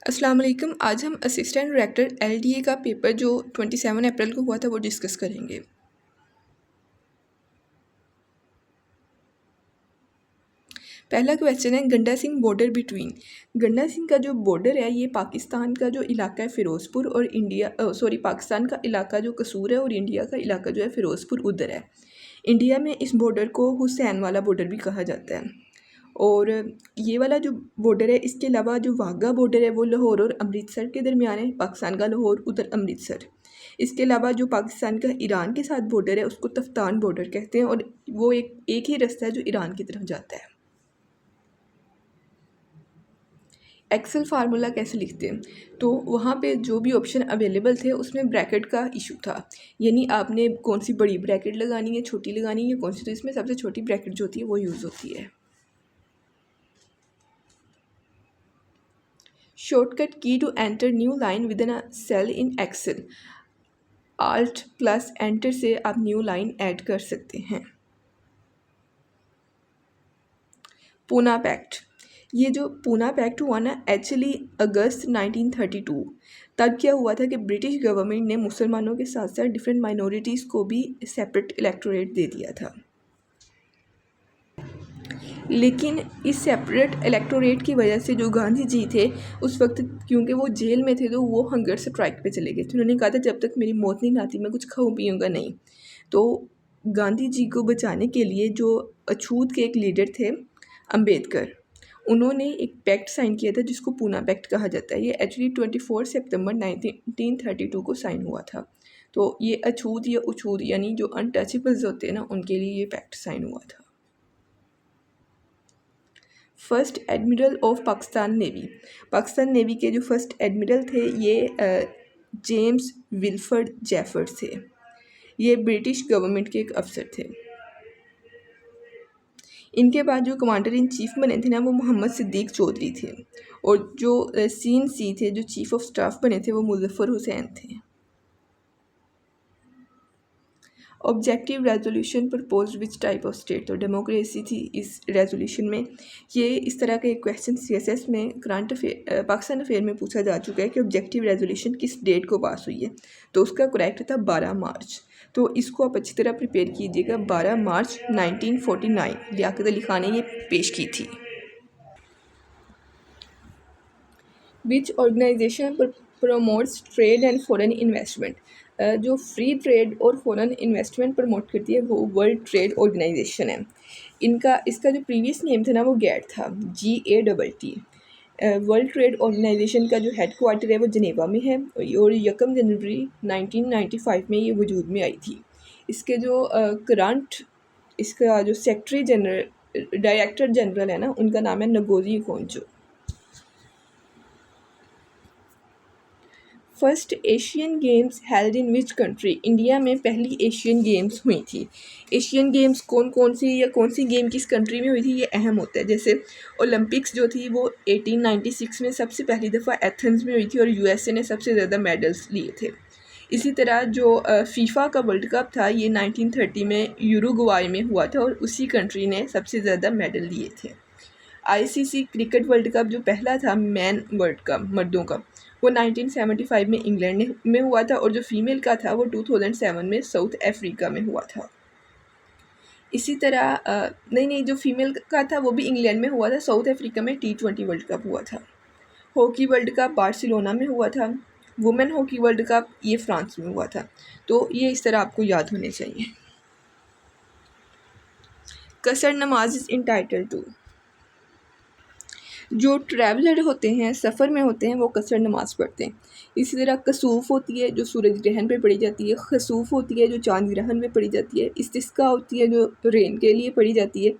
अस्सलाम वालेकुम। आज हम असिस्टेंट डायरेक्टर एलडीए का पेपर जो 27 अप्रैल को हुआ था वो डिस्कस करेंगे। पहला क्वेश्चन है गंडा सिंह बॉर्डर बिटवीन। गंडा सिंह का जो बॉर्डर है ये पाकिस्तान का जो इलाका है फ़िरोज़पुर और पाकिस्तान का इलाका जो कसूर है और इंडिया का इलाका जो है फ़िरोज़पुर उधर है। इंडिया में इस बॉर्डर को हुसैन वाला बॉर्डर भी कहा जाता है। और ये वाला जो बॉर्डर है, इसके अलावा जो वाघा बॉर्डर है वो लाहौर और अमृतसर के दरमियान है, पाकिस्तान का लाहौर उधर अमृतसर। इसके अलावा जो पाकिस्तान का ईरान के साथ बॉर्डर है उसको तफ्तान बॉर्डर कहते हैं और वो एक ही रास्ता है जो ईरान की तरफ जाता है। एक्सेल फार्मूला कैसे लिखते हैं, तो वहाँ पे जो भी ऑप्शन अवेलेबल थे उसमें ब्रैकेट का इशू था, यानी आपने कौन सी बड़ी ब्रैकेट लगानी है, छोटी लगानी है, कौन सी, तो इसमें सबसे छोटी ब्रैकेट जो होती है वो यूज़ होती है। Shortcut key to enter new line within a cell in Excel. Alt plus enter से आप न्यू लाइन ऐड कर सकते हैं। पूना पैक्ट, ये जो पूना पैक्ट हुआ ना एक्चुअली अगस्त 1932, तब क्या हुआ था कि ब्रिटिश गवर्नमेंट ने मुसलमानों के साथ साथ डिफरेंट माइनॉरिटीज़ को भी सेपरेट इलेक्टोरेट दे दिया था। लेकिन इस सेपरेट इलेक्टोरेट की वजह से जो गांधी जी थे उस वक्त, क्योंकि वो जेल में थे, तो वो हंगर स्ट्राइक पे चले गए थे। उन्होंने कहा था जब तक मेरी मौत नहीं आती मैं कुछ खाऊं पीऊँगा नहीं। तो गांधी जी को बचाने के लिए जो अछूत के एक लीडर थे अंबेडकर, उन्होंने एक पैक्ट साइन किया था जिसको पूना पैक्ट कहा जाता है। ये एक्चुअली 24 सितंबर 1932 को साइन हुआ था। तो ये अछूत या उछूत यानी जो अनटचेबल्स होते हैं ना, उनके लिए ये पैक्ट साइन हुआ था। First admiral of Pakistan navy, Pakistan navy के जो फर्स्ट एडमिरल थे ये जेम्स विल्फर्ड जेफर्ड थे। ये ब्रिटिश गवर्नमेंट के एक अफसर थे। इनके बाद जो कमांडर इन चीफ बने थे ना वो मोहम्मद सिद्दीक चौधरी थे, और जो सीन सी थे, जो चीफ ऑफ स्टाफ बने थे, वो मुजफ्फर हुसैन थे। Objective resolution propose which type of state, तो डेमोक्रेसी थी इस रेजोल्यूशन में। ये इस तरह के क्वेश्चन सीएसएस में करंट अफेयर पाकिस्तान अफेयर में पूछा जा चुका है कि ऑब्जेक्टिव रेजोल्यूशन किस डेट को पास हुई है, तो उसका करेक्ट था 12 मार्च। तो इसको आप अच्छी तरह प्रिपेयर कीजिएगा। 12 मार्च 1949 लियाकत अली खान ने ये पेश की थी। Which organisation promotes trade and foreign investment, जो फ्री ट्रेड और फॉरेन इन्वेस्टमेंट प्रमोट करती है वो वर्ल्ड ट्रेड ऑर्गेनाइजेशन है। इसका जो प्रीवियस नेम था ना वो गैट था, GATT। वर्ल्ड ट्रेड ऑर्गेनाइजेशन का जो हेड क्वार्टर है वो जनेवा में है और 1 जनवरी 1995 में ये वजूद में आई थी। इसके जो इसका जो सेक्रेटरी जनरल डायरेक्टर जनरल है ना, उनका नाम है Ngozi Okonjo. First Asian Games held in which country, India में पहली एशियन गेम्स हुई थी। एशियन गेम्स कौन कौन सी या कौन सी गेम किस कंट्री में हुई थी ये अहम होता है। जैसे ओलंपिक्स जो थी वो 1896 में सबसे पहली दफ़ा एथेंस में हुई थी और यूएसए ने सबसे ज़्यादा मेडल्स लिए थे। इसी तरह जो फीफा का वर्ल्ड कप था ये 1930 में यूरुग्वाई में हुआ था और उसी कंट्री ने सबसे ज़्यादा मेडल लिए थे। आईसीसी क्रिकेट वर्ल्ड कप जो पहला था मैन वर्ल्ड कप मर्दों का, वो 1975 में इंग्लैंड में हुआ था और जो फीमेल का था वो 2007 में साउथ अफ्रीका में हुआ था। इसी तरह नहीं, जो फीमेल का था वो भी इंग्लैंड में हुआ था, साउथ अफ्रीका में T20 वर्ल्ड कप हुआ था। हॉकी वर्ल्ड कप बार्सिलोना में हुआ था। वुमेन हॉकी वर्ल्ड कप ये फ्रांस में हुआ था। तो ये इस तरह आपको याद होने चाहिए। कसर नमाज इज इंटाइटल टू, जो ट्रैवलर होते हैं, सफ़र में होते हैं, वो कसर नमाज पढ़ते हैं। इसी तरह कसूफ़ होती है जो सूरज ग्रहण पे पढ़ी जाती है, खसूफ़ होती है जो चांद ग्रहण में पढ़ी जाती है, इस्तिस्का होती है जो रेन के लिए पढ़ी जाती है।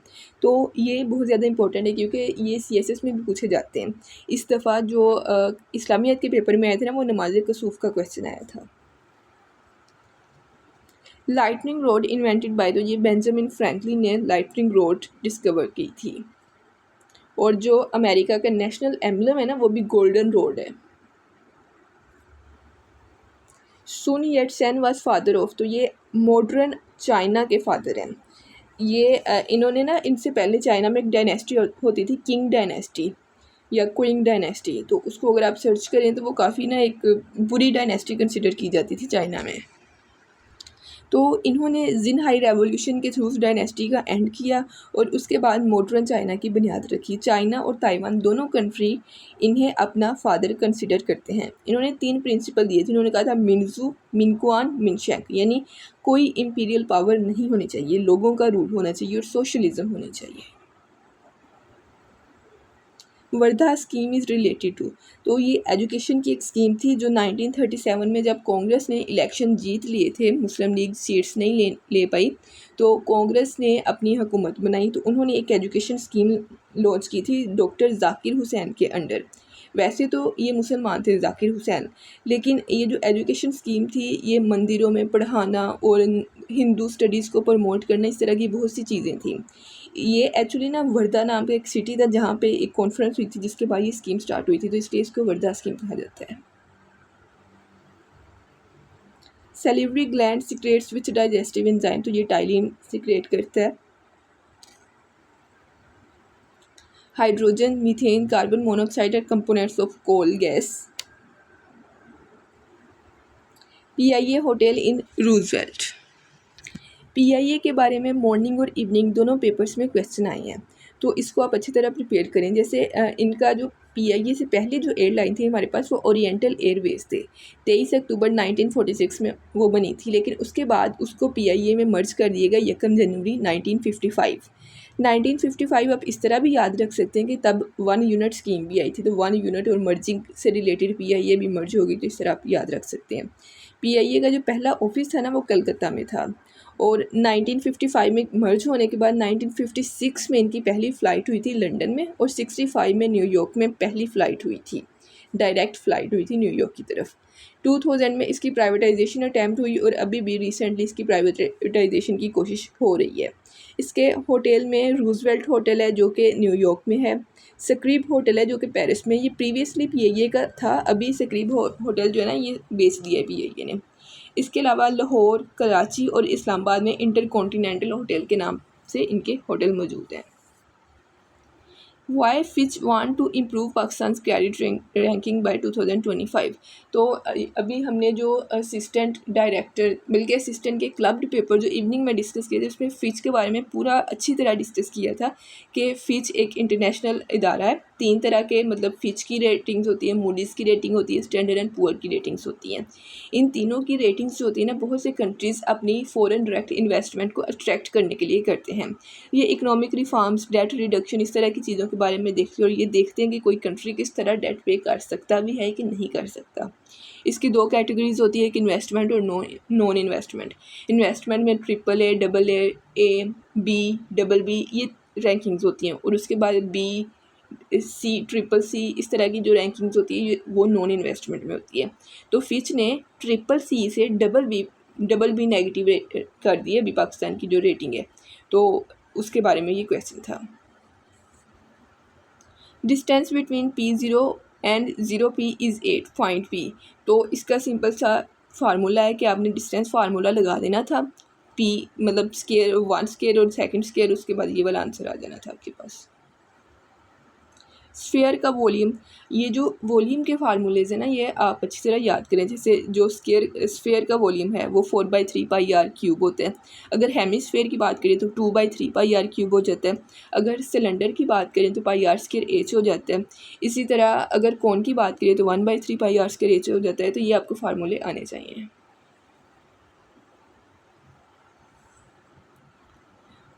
तो ये बहुत ज़्यादा इंपॉर्टेंट है क्योंकि ये CSS में भी पूछे जाते हैं। इस दफ़ा जो इस्लामियत के पेपर में आया था ना वो नमाज कसूफ़ का क्वेश्चन आया था। लाइटनिंग रोड इन्वेंटेड बाय, तो ये बेंजामिन फ्रैंकलिन ने लाइटनिंग रोड डिस्कवर की थी। और जो अमेरिका का नेशनल एम्बलम है ना वो भी गोल्डन रोड है। Sun Yat Sen was father of, तो ये मॉडर्न चाइना के फादर हैं। ये इन्होंने ना, इनसे पहले चाइना में एक डायनेस्टी होती थी, किंग डायनेस्टी, या क्विंग डायनेस्टी, तो उसको अगर आप सर्च करें तो वो काफ़ी ना एक बुरी डायनेस्टी कंसिडर की जाती थी चाइना में। तो इन्होंने जिनहाई रेवोल्यूशन के थ्रू उस डायनेस्टी का एंड किया और उसके बाद मॉडर्न चाइना की बुनियाद रखी। चाइना और ताइवान दोनों कंट्री इन्हें अपना फादर कंसिडर करते हैं। इन्होंने 3 प्रिंसिपल दिए थे। इन्होंने कहा था मिनजू, मिनक्वान, मिनशेंग, यानी कोई इम्पीरियल पावर नहीं होनी चाहिए, लोगों का रूल होना चाहिए और सोशलिज्म होनी चाहिए। Wardha scheme is related to, तो ये एजुकेशन की एक स्कीम थी जो 1937 में जब कांग्रेस ने इलेक्शन जीत लिए थे, मुस्लिम लीग सीट्स नहीं ले पाई, तो कांग्रेस ने अपनी हुकूमत बनाई तो उन्होंने एक एजुकेशन स्कीम लॉन्च की थी डॉक्टर जाकिर हुसैन के अंडर। वैसे तो ये मुसलमान थे जाकिर हुसैन, लेकिन ये जो एजुकेशन स्कीम थी ये मंदिरों में पढ़ाना और हिंदू स्टडीज़ को प्रमोट करना, इस तरह की बहुत सी चीज़ें थी। ये एक्चुअली ना वर्धा नाम का एक सिटी था जहाँ पे एक कॉन्फ्रेंस हुई थी जिसके बाद ये स्कीम स्टार्ट हुई थी, तो इसलिए इसको वर्धा स्कीम कहा जाता है। Salivary gland secretes which digestive enzyme, तो ये टाइलिन सिक्रेट करता है। Hydrogen, methane, carbon monoxide are components of coal gas. PIA hotel in Roosevelt. PIA के बारे में मॉर्निंग और इवनिंग दोनों पेपर्स में क्वेश्चन आए हैं, तो इसको आप अच्छी तरह प्रिपेयर करें। जैसे इनका जो PIA से पहले जो एयरलाइन थी हमारे पास वो ओरिएंटल एयरवेज थे। 23 अक्टूबर 1946 में वो बनी थी, लेकिन उसके बाद उसको PIA में मर्ज कर दिया गया 1 जनवरी 1955। 1955 आप इस तरह भी याद रख सकते हैं कि तब 1 यूनिट स्कीम भी आई थी, तो 1 यूनिट और मर्जिंग से रिलेटेड PIA भी मर्ज होगी, तो इस तरह आप याद रख सकते हैं। PIA का जो पहला ऑफिस था ना वो कलकत्ता में था और 1955 में मर्ज होने के बाद 1956 में इनकी पहली फ़्लाइट हुई थी लंदन में और 65 में न्यूयॉर्क में पहली फ़्लाइट हुई थी, डायरेक्ट फ़्लाइट हुई थी न्यूयॉर्क की तरफ। 2000 में इसकी प्राइवेटाइजेशन अटैम्प्ट हुई और अभी भी रिसेंटली इसकी प्राइवेटाइजेशन की कोशिश हो रही है। इसके होटल में रूजवेल्ट होटल है जो कि न्यूयॉर्क में है, स्क्रीब होटल है जो कि पेरिस में, ये प्रीवियसली PIA का था, अभी स्क्रीब होटल जो है ना ये बेच दिया है PIA ने। इसके अलावा लाहौर, कराची और इस्लामाबाद में इंटरकॉन्टिनेंटल होटल के नाम से इनके होटल मौजूद हैं। Why Fitch want to improve Pakistan credit ranking by 2025, तो अभी हमने जो असिस्टेंट डायरेक्टर बल्कि असिस्टेंट के क्लब्ड पेपर जो इवनिंग में डिस्कस किए थे उसमें फिच के बारे में पूरा अच्छी तरह डिस्कस किया था कि फिच एक इंटरनेशनल इदारा है। 3 तरह के मतलब फिच की रेटिंग्स होती है, मूडीज़ की रेटिंग होती है, स्टैंडर्ड एंड पुअर की रेटिंग्स होती हैं। इन तीनों की रेटिंग्स जो होती है ना बहुत से कंट्रीज़ अपनी फॉरेन डायरेक्ट इन्वेस्टमेंट को अट्रैक्ट करने के लिए करते हैं। ये इकोनॉमिक रिफॉर्म्स, डेट रिडक्शन, इस तरह की चीज़ों के बारे में देखते हैं और ये देखते हैं कि कोई कंट्री किस तरह डेट पे कर सकता भी है कि नहीं कर सकता। इसकी 2 कैटेगरीज होती है, एक इन्वेस्टमेंट और नॉन इन्वेस्टमेंट। इन्वेस्टमेंट में AAA, AA, A, B, BB ये रैंकिंग्स होती हैं और उसके बाद B, C, CCC इस तरह की जो रैंकिंग्स होती है वो नॉन इन्वेस्टमेंट में होती है। तो फिच ने CCC से BB नेगेटिव कर दी है अभी पाकिस्तान की जो रेटिंग है, तो उसके बारे में ये क्वेश्चन था। Distance between P0 and 0P is 8, find P, तो इसका सिंपल सा फार्मूला है कि आपने डिस्टेंस फार्मूला लगा देना था, P मतलब स्केयर 1 स्केयर और सेकंड स्केयर, उसके बाद ये वाला आंसर आ जाना था आपके पास। स्फीयर का वॉल्यूम, ये जो वॉल्यूम के फार्मूलेज हैं ना ये आप अच्छी तरह याद करें। जैसे जो स्फीयर का वॉल्यूम है वो 4/3 पाई r क्यूब होता है। अगर हेमिस्फीयर की बात करें तो 2/3 पाई r क्यूब हो जाता है। अगर सिलेंडर की बात करें तो पाई r स्क्वायर h हो जाता है। इसी तरह अगर कोन की बात करें तो 1/3 पाई r स्क्वायर h हो जाता है। तो ये आपको फार्मूले आने चाहिए।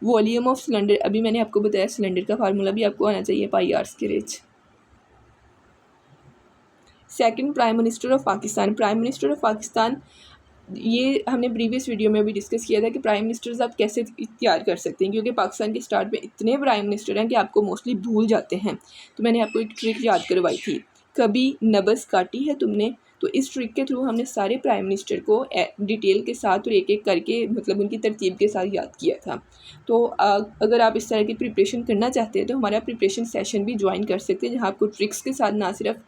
वॉल्यूम ऑफ सिलेंडर, अभी मैंने आपको बताया सिलेंडर का फार्मूला भी आपको आना चाहिए, पाई r square h। Second prime minister of Pakistan, prime minister of Pakistan ये हमने प्रीवियस वीडियो में भी डिस्कस किया था कि प्राइम मिनिस्टर्स आप कैसे तैयार कर सकते हैं, क्योंकि पाकिस्तान के स्टार्ट में इतने प्राइम मिनिस्टर हैं कि आपको मोस्टली भूल जाते हैं। तो मैंने आपको एक ट्रिक याद करवाई थी, कभी नब्ज़ काटी है तुमने, तो इस ट्रिक के थ्रू हमने सारे प्राइम मिनिस्टर को डिटेल के साथ और एक एक करके मतलब उनकी तरतीब के साथ याद किया था। तो अगर आप इस तरह की प्रिपरेशन करना चाहते हैं तो हमारा प्रिपरेशन सेशन भी ज्वाइन कर सकते हैं, जहाँ आपको ट्रिक्स के साथ ना सिर्फ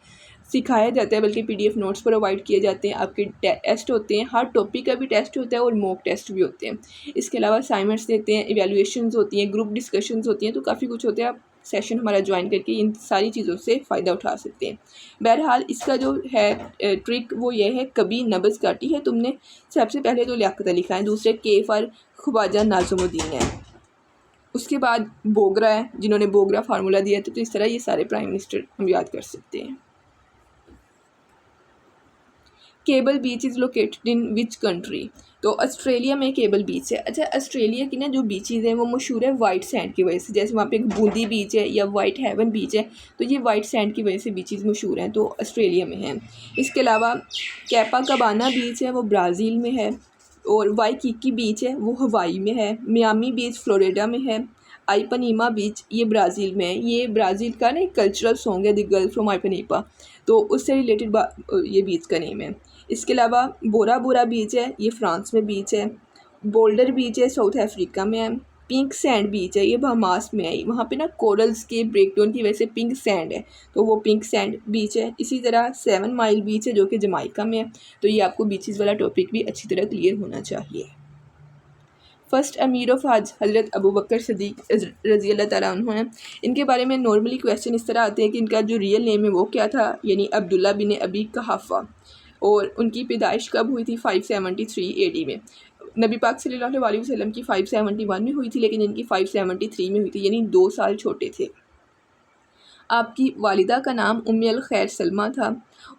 सिखाया जाता है बल्कि PDF नोट्स प्रोवाइड किए जाते हैं, आपके टेस्ट होते हैं, हर टॉपिक का भी टेस्ट होता है और मॉक टेस्ट भी होते हैं। इसके अलावा असाइनमेंट्स देते हैं, इवैल्यूएशंस होती हैं, ग्रुप डिस्कशंस होती हैं, तो काफ़ी कुछ होता है। आप सेशन हमारा ज्वाइन करके इन सारी चीज़ों से फ़ायदा उठा सकते हैं। बहरहाल इसका जो है ट्रिक वो ये है, कभी नब्ज़ काटी है तुमने, सबसे पहले तो लियाकत अली खान है, दूसरे के फॉर ख्वाजा नाज़िमुद्दीन है, उसके बाद बोगरा है जिन्होंने बोगरा फार्मूला दिया था। तो इस तरह ये सारे प्राइम मिनिस्टर हम याद कर सकते हैं। Cable beach is located in which country? तो ऑस्ट्रेलिया में केबल बीच है। अच्छा, ऑस्ट्रेलिया की ना जो बीचेज़ हैं वो मशहूर है वाइट सैंड की वजह से, जैसे वहाँ पे एक बूंदी बीच है या वाइट हेवन बीच है, तो ये वाइट सैंड की वजह से बीचेज़ मशहूर हैं, तो ऑस्ट्रेलिया में हैं। इसके अलावा कैपा कबाना बीच है वो ब्राज़ील में है, और वाइकिकी बीच है वो हवाई में है, मियामी बीच फ्लोरिडा में है, आइपनीमा बीच ये ब्राज़ील में है। ये ब्राज़ील का ना एक कल्चरल सॉन्ग है, द गर्ल फ्रॉम आइपनीमा, तो उससे रिलेटेड ये बीच का नेम है। इसके अलावा बोरा बोरा बीच है, ये फ्रांस में बीच है। बोल्डर बीच है, साउथ अफ्रीका में है। पिंक सैंड बीच है, ये बहामास में है। वहाँ पे ना कोरल्स के ब्रेकडाउन की वजह से पिंक सैंड है, तो वो पिंक सैंड बीच है। इसी तरह 7 माइल बीच है जो कि जमाइका में है। तो ये आपको बीचेस वाला टॉपिक भी अच्छी तरह क्लियर होना चाहिए। फर्स्ट अमीर ऑफ हज हज़रत अबू बकर सदीक रज़ी अल्लाह ताला अन्हु हैं। इनके बारे में नॉर्मली क्वेश्चन इस तरह आते हैं कि इनका जो रियल नेम है वो क्या था, यानी अब्दुल्ला बिन अबी कहाफ़ा, और उनकी पैदाइश कब हुई थी? 573 AD में। नबी पाक सल्लल्लाहु अलैहि वसल्लम की 571 में हुई थी, लेकिन इनकी 573 में हुई थी, यानी 2 साल छोटे थे। आपकी वालिदा का नाम उम्मे अल खैर सलमा था,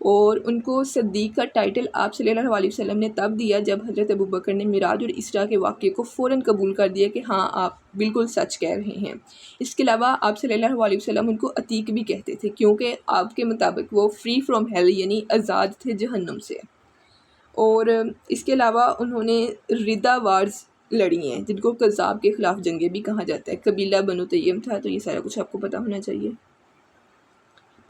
और उनको सद्दीक़ का टाइटल आप सल्लल्लाहु अलैहि वसल्लम ने तब दिया जब हज़रत अबू बकर ने मिराज और इसरा के वाक़े को फ़ौरन कबूल कर दिया कि हाँ आप बिल्कुल सच कह रहे हैं। इसके अलावा आप सल्लल्लाहु अलैहि वसल्लम उनको अतीक भी कहते थे, क्योंकि आपके मुताबिक वो फ्री फ्रॉम हेल यानी आज़ाद थे जहन्नुम से। और इसके अलावा उन्होंने रिदा वार्स लड़ी हैं, जिनको कज़ाब के ख़िलाफ़ जंगें भी कहा जाता है। कबीला बनु तय्यम था। तो ये सारा कुछ आपको पता होना चाहिए।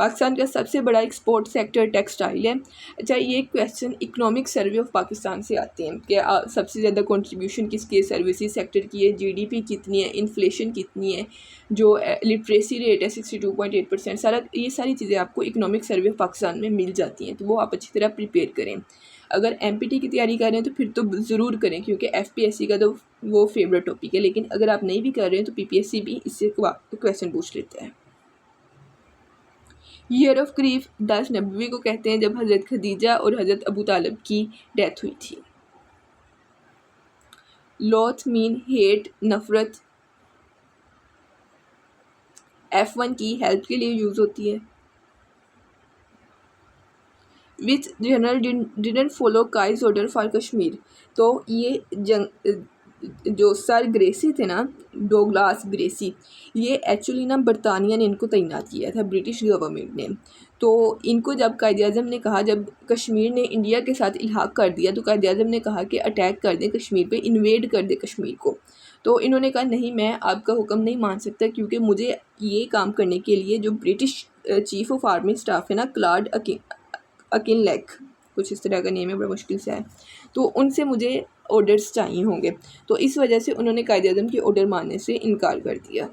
पाकिस्तान का सबसे बड़ा एक्सपोर्ट सेक्टर टेक्सटाइल है। अच्छा, ये question economic survey of Pakistan से आते हैं कि सबसे ज़्यादा कंट्रीब्यूशन किसकी है, सर्विसेज सेक्टर की है, जीडीपी कितनी है, इन्फ्लेशन कितनी है, जो लिटरेसी रेट है 62.8%, सारा ये सारी चीज़ें आपको इकोनॉमिक सर्वे ऑफ पाकिस्तान में मिल जाती हैं। तो वो आप अच्छी तरह प्रिपेयर करें। अगर एमपीटी की तैयारी कर रहे हैं तो फिर तो ज़रूर करें, क्योंकि एफपीएससी का तो वो फेवरेट टॉपिक है। लेकिन अगर आप नहीं भी कर रहे हैं तो पीपीएससी भी इससे क्वेश्चन पूछ लेता है। ईयर ऑफ ग्रीफ 10 नबवी को कहते हैं जब हज़रत खदीजा और हज़रत अबू तालिब की डेथ हुई थी। लॉथ मीन हेट नफ़रत F1 की हेल्प के लिए यूज़ होती है। Which general didn't follow Kai's order for Kashmir? तो ये जो सर ग्रेसी थे ना, डोगलास ग्रेसी, ये एक्चुअली ना बरतानिया ने इनको तैनात किया था, ब्रिटिश गवर्नमेंट ने। तो इनको जब कायद-ए-आज़म ने कहा, जब कश्मीर ने इंडिया के साथ इल्हाक कर दिया, तो कायद-ए-आज़म ने कहा कि अटैक कर दें कश्मीर पे, इन्वेड कर दें कश्मीर को। तो इन्होंने कहा नहीं, मैं आपका हुक्म नहीं मान सकता, क्योंकि मुझे ये काम करने के लिए जो British chief of army staff है ना, क्लाड अकिनलेग, कुछ इस तरह का नेम है, बड़ा मुश्किल से है, तो उनसे मुझे ऑर्डर्स चाहिए होंगे। तो इस वजह से उन्होंने कायद-ए-आज़म के ऑर्डर मानने से इनकार कर दिया।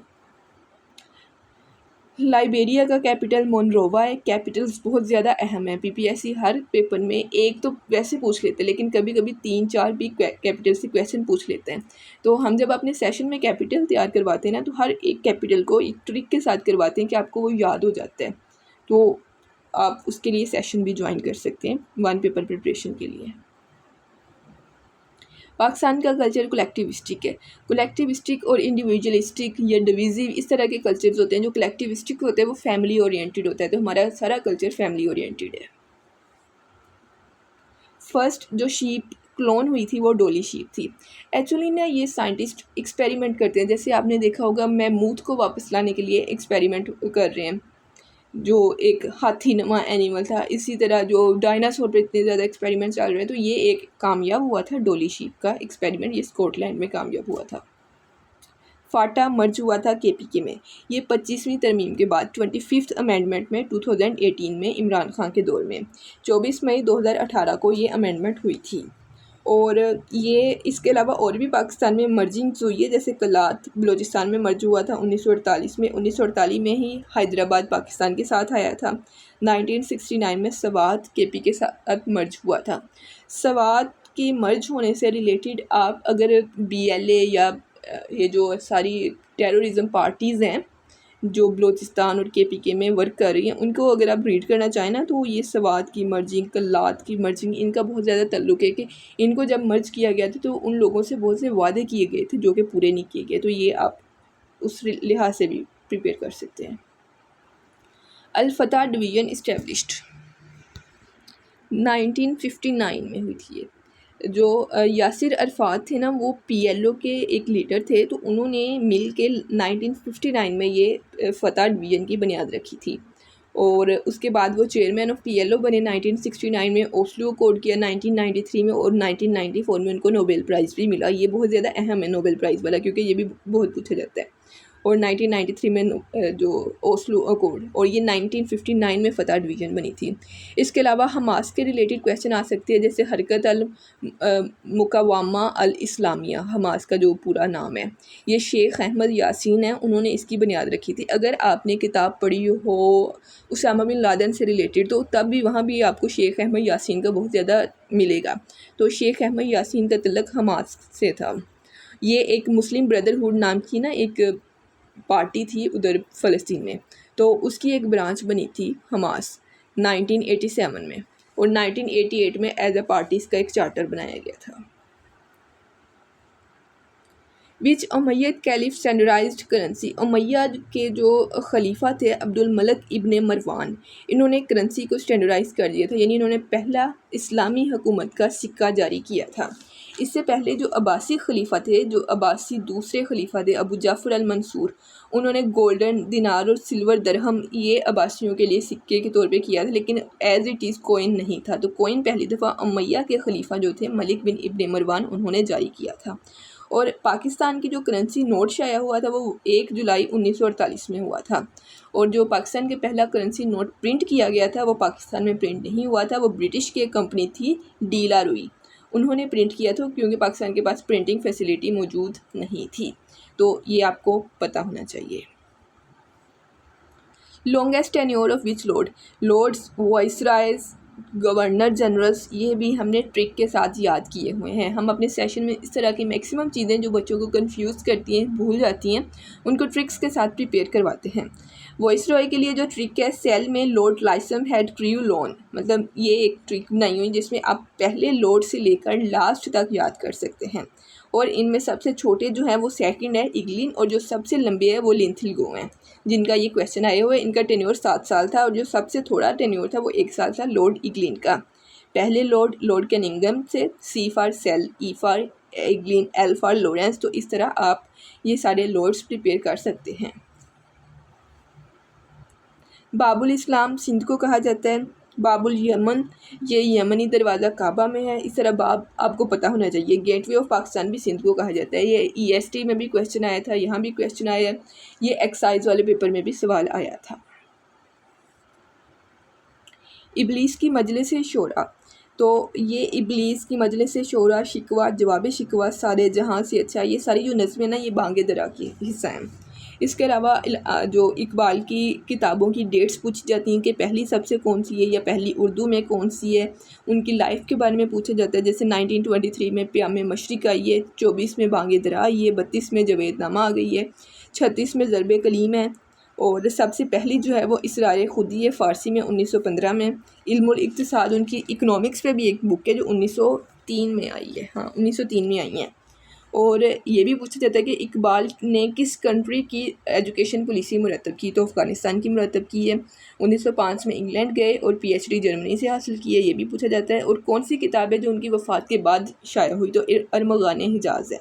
लाइबेरिया का कैपिटल मोनरोवा है। कैपिटल्स बहुत ज़्यादा अहम है, पीपीएससी हर पेपर में एक तो वैसे पूछ लेते हैं, लेकिन कभी कभी 3-4 भी कैपिटल से क्वेश्चन पूछ लेते हैं। तो हम जब अपने सेशन में कैपिटल तैयार करवाते हैं ना, तो हर एक कैपिटल को एक ट्रिक के साथ करवाते हैं कि आपको वो याद हो जाता है। तो आप उसके लिए सेशन भी ज्वाइन कर सकते हैं 1 पेपर प्रिपरेशन के लिए। पाकिस्तान का कल्चर कलेक्टिविस्टिक है। कलेक्टिविस्टिक और इंडिविजुअलिस्टिक या डिविजिव इस तरह के कल्चर्स होते हैं। जो कलेक्टिविस्टिक होते हैं वो फैमिली ओरिएंटेड होता है, तो हमारा सारा कल्चर फैमिली ओरिएंटेड है। फर्स्ट जो शीप क्लोन हुई थी वो डोली शीप थी। एक्चुअली ना ये साइंटिस्ट एक्सपेरिमेंट करते हैं, जैसे आपने देखा होगा मैमूथ को वापस लाने के लिए एक्सपेरिमेंट कर रहे हैं, जो एक हाथी नुमा एनिमल था। इसी तरह जो डायनासोर पर इतने ज़्यादा एक्सपेरिमेंट चल रहे हैं, तो ये एक कामयाब हुआ था डोली शीप का एक्सपेरिमेंट, ये स्कॉटलैंड में कामयाब हुआ था। फाटा मर्ज हुआ था केपीके में। ये 25वीं तरमीम के बाद 25th अमेंडमेंट में 2018 में इमरान खान के दौर में 24 मई 2018 को ये अमेंडमेंट हुई थी। और ये इसके अलावा और भी पाकिस्तान में मर्जिंग हुई है, जैसे कलात बलूचिस्तान में मर्ज हुआ था 1948 में। 1948 में ही हैदराबाद पाकिस्तान के साथ आया था। 1969 में सवात केपी के साथ मर्ज हुआ था। सवात के मर्ज होने से रिलेटेड आप अगर बीएलए या ये जो सारी टेररिज्म पार्टीज़ हैं, जो बलूचिस्तान और KPK में वर्क कर रही हैं, उनको अगर आप रीड करना चाहें ना, तो ये सवात की मर्जिंग, कल्लात की मर्जिंग, इनका बहुत ज़्यादा ताल्लुक़ है कि इनको जब मर्ज किया गया था तो उन लोगों से बहुत से वादे किए गए थे जो कि पूरे नहीं किए गए। तो ये आप उस लिहाज से भी प्रिपेयर कर सकते हैं। अल-फतह डिवीज़न इस्टेब्लिश्ड 1959 में हुई थी ये। जो यासिर अरफात थे ना, वो PLO के एक लीडर थे, तो उन्होंने मिल के 1959 में ये फतह डिवीज़न की बुनियाद रखी थी। और उसके बाद वो चेयरमैन ऑफ PLO बने 1969 में, ओस्लो अकॉर्ड किया 1993 में, और 1994 में उनको नोबेल प्राइज़ भी मिला। ये बहुत ज़्यादा अहम है नोबेल प्राइज़ वाला, क्योंकि ये भी बहुत पूछा जाता है। और 1993 में जो ओस्लो अकॉर्ड, और ये 1959 में फतह डिवीज़न बनी थी। इसके अलावा हमास के रिलेटेड क्वेश्चन आ सकते हैं, जैसे हरकत अल मुकावामा अल इस्लामिया, हमास का जो पूरा नाम है, ये शेख अहमद यासीन है, उन्होंने इसकी बुनियाद रखी थी। अगर आपने किताब पढ़ी हो उसामा बिन लादेन से रिलेटेड, तो तब भी वहाँ भी आपको शेख अहमद यासीन का बहुत ज़्यादा मिलेगा। तो शेख अहमद यासीन का तल्लुक़ हमास से था। ये एक मुस्लिम ब्रदरहुड नाम की ना एक पार्टी थी उधर फ़लस्तीन में, तो उसकी एक ब्रांच बनी थी हमास 1987 में, और 1988 में एज अ पार्टी इसका एक चार्टर बनाया गया था। Which Umayyad caliph standardised currency, Umayyad के जो खलीफा थे अब्दुल मलिक इब्ने मरवान, इन्होंने करेंसी को स्टैंडर्डाइज कर दिया था, यानी इन्होंने पहला इस्लामी हुकूमत का सिक्का जारी किया था। इससे पहले जो अब्बासी खलीफा थे, जो अब्बासी दूसरे खलीफा थे अबू जाफ़र अल मंसूर, उन्होंने गोल्डन दिनार और सिल्वर दरहम ये अब्बासियों के लिए सिक्के के तौर पे किया था, लेकिन एज़ इट इज़ कोइन नहीं था। तो कोइन पहली दफ़ा उमैया के खलीफा जो थे मलिक बिन इब्ने मरवान, उन्होंने जारी किया था। और पाकिस्तान की जो करेंसी नोट शाया हुआ था वो 1 जुलाई 1948 में हुआ था। और जो पाकिस्तान के पहला करेंसी नोट प्रिंट किया गया था वो पाकिस्तान में प्रिंट नहीं हुआ था, वो ब्रिटिश की कंपनी थी डीला रुई, उन्होंने प्रिंट किया था, क्योंकि पाकिस्तान के पास प्रिंटिंग फैसिलिटी मौजूद नहीं थी। तो ये आपको पता होना चाहिए। Longest tenure of which lords, viceroys, governor generals, ये भी हमने ट्रिक के साथ याद किए हुए हैं। हम अपने सेशन में इस तरह की मैक्सिमम चीज़ें जो बच्चों को कंफ्यूज करती हैं, भूल जाती हैं, उनको ट्रिक्स के साथ प्रिपेयर करवाते हैं। वॉइस रॉय के लिए जो ट्रिक है, सेल में Lord Laisam had crew lawn, मतलब ये एक ट्रिक बनाई हुई जिसमें आप पहले लॉर्ड से लेकर लास्ट तक याद कर सकते हैं। और इनमें सबसे छोटे जो हैं वो सेकंड है इगलिन, और जो सबसे लंबे है वो लिंथलगो हैं, जिनका ये क्वेश्चन आए हुए। इनका टेन्योर 7 साल था, और जो सबसे थोड़ा टेन्योर था वो 1 साल था लॉर्ड इगलिन का। पहले लॉर्ड कैनिंगम से, C for cell, E for इगलिन, L फॉर लॉरेंस। तो इस तरह आप ये सारे लॉर्ड्स प्रिपेयर कर सकते हैं। बाबुल इस्लाम सिंध को कहा जाता है। बाबुल यमन, ये यमनी दरवाज़ा काबा में है। इस तरह बाब आपको पता होना चाहिए। गेटवे ऑफ पाकिस्तान भी सिंध को कहा जाता है। ये EST में भी क्वेश्चन आया था, यहाँ भी क्वेश्चन आया है, ये एक्साइज वाले पेपर में भी सवाल आया था। इबलीस की मजलिस शोरा, तो ये इबलीस की मजलिस शोरा, शिकवा, जवाब शिकवा, सारे जहाँ से अच्छा, ये सारी जो नज़में ना ये बांगे दरा की हिस्सा हैं। इसके अलावा जो इकबाल की किताबों की डेट्स पूछी जाती हैं कि पहली सबसे कौन सी है या पहली उर्दू में कौन सी है, उनकी लाइफ के बारे में पूछा जाता है। जैसे 1923 में प्याम मशरिक आई है, 24 में बांगे दरा आई है, 32 में जवेदनामा आ गई है, 36 में ज़रब कलीम है, और सबसे पहली जो है वो इसरार खुदी है फ़ारसी में 1915 में। इल्मुल इक्तिसाद, उनकी इकनॉमिक्स पे भी एक बुक है जो 1903 में आई है, हाँ 1903 में आई है। और ये भी पूछा जाता है कि इकबाल ने किस कंट्री की एजुकेशन पॉलिसी मुरतब की, तो अफ़गानिस्तान की मुरतब की है। 1905 में इंग्लैंड गए और PhD जर्मनी से हासिल की है, ये भी पूछा जाता है। और कौन सी किताब है जो उनकी वफ़ात के बाद शाया हुई, तो अरमगान हिजाज़ है।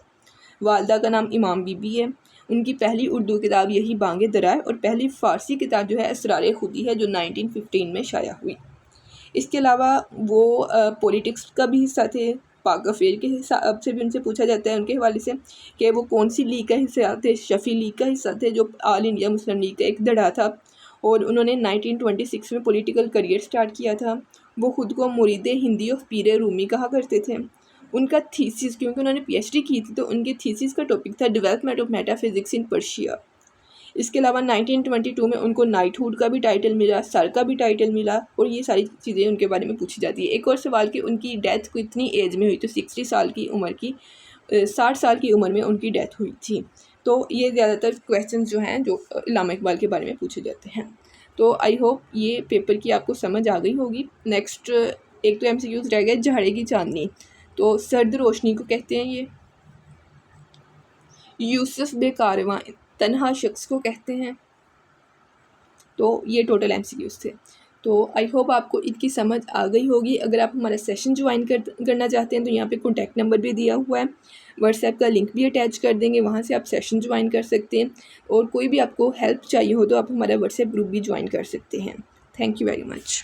वालदा का नाम इमाम बीबी है, उनकी पहली उर्दू किताब यही बांगे दरा है, और पहली फ़ारसी किताब जो है इसरार खुदी है जो 1915 में शाया हुई। इसके अलावा वो पॉलिटिक्स का भी हिस्सा थे। पाक अफेयर के हिसाब से भी उनसे पूछा जाता है, उनके हवाले से, कि वो कौन सी लीग का हिस्सा थे। शफ़ी लीग का हिस्सा थे, जो ऑल इंडिया मुस्लिम लीग का एक धड़ा था। और उन्होंने 1926 में पॉलिटिकल करियर स्टार्ट किया था। वो ख़ुद को मुरीद हिंदी ऑफ पीर रूमी कहा करते थे। उनका थीसिस, क्योंकि उन्होंने PhD की थी, तो उनके थीसिस का टॉपिक था development of metaphysics in Persia. इसके अलावा 1922 में उनको नाइटहुड का भी टाइटल मिला, सर का भी टाइटल मिला, और ये सारी चीज़ें उनके बारे में पूछी जाती है। एक और सवाल कि उनकी डेथ कितनी एज में हुई, तो 60 साल की उम्र की 60 साल की उम्र में उनकी डेथ हुई थी। तो ये ज़्यादातर क्वेश्चन जो हैं जो इल्लामा इकबाल के बारे में पूछे जाते हैं। तो आई होप ये पेपर की आपको समझ आ गई होगी। नेक्स्ट एक तो MCQs रह गए। झाड़े की चांदनी, तो सर्द रोशनी को कहते हैं ये। यूसुफ बेकारवां तन्हा शख्स को कहते हैं। तो ये टोटल MCQs थे। तो आई होप आपको इनकी समझ आ गई होगी। अगर आप हमारा सेशन ज्वाइन करना चाहते हैं तो यहाँ पे कॉन्टैक्ट नंबर भी दिया हुआ है, व्हाट्सएप का लिंक भी अटैच कर देंगे, वहाँ से आप सेशन ज्वाइन कर सकते हैं। और कोई भी आपको हेल्प चाहिए हो तो आप हमारा व्हाट्सएप ग्रुप भी ज्वाइन कर सकते हैं। Thank you very much.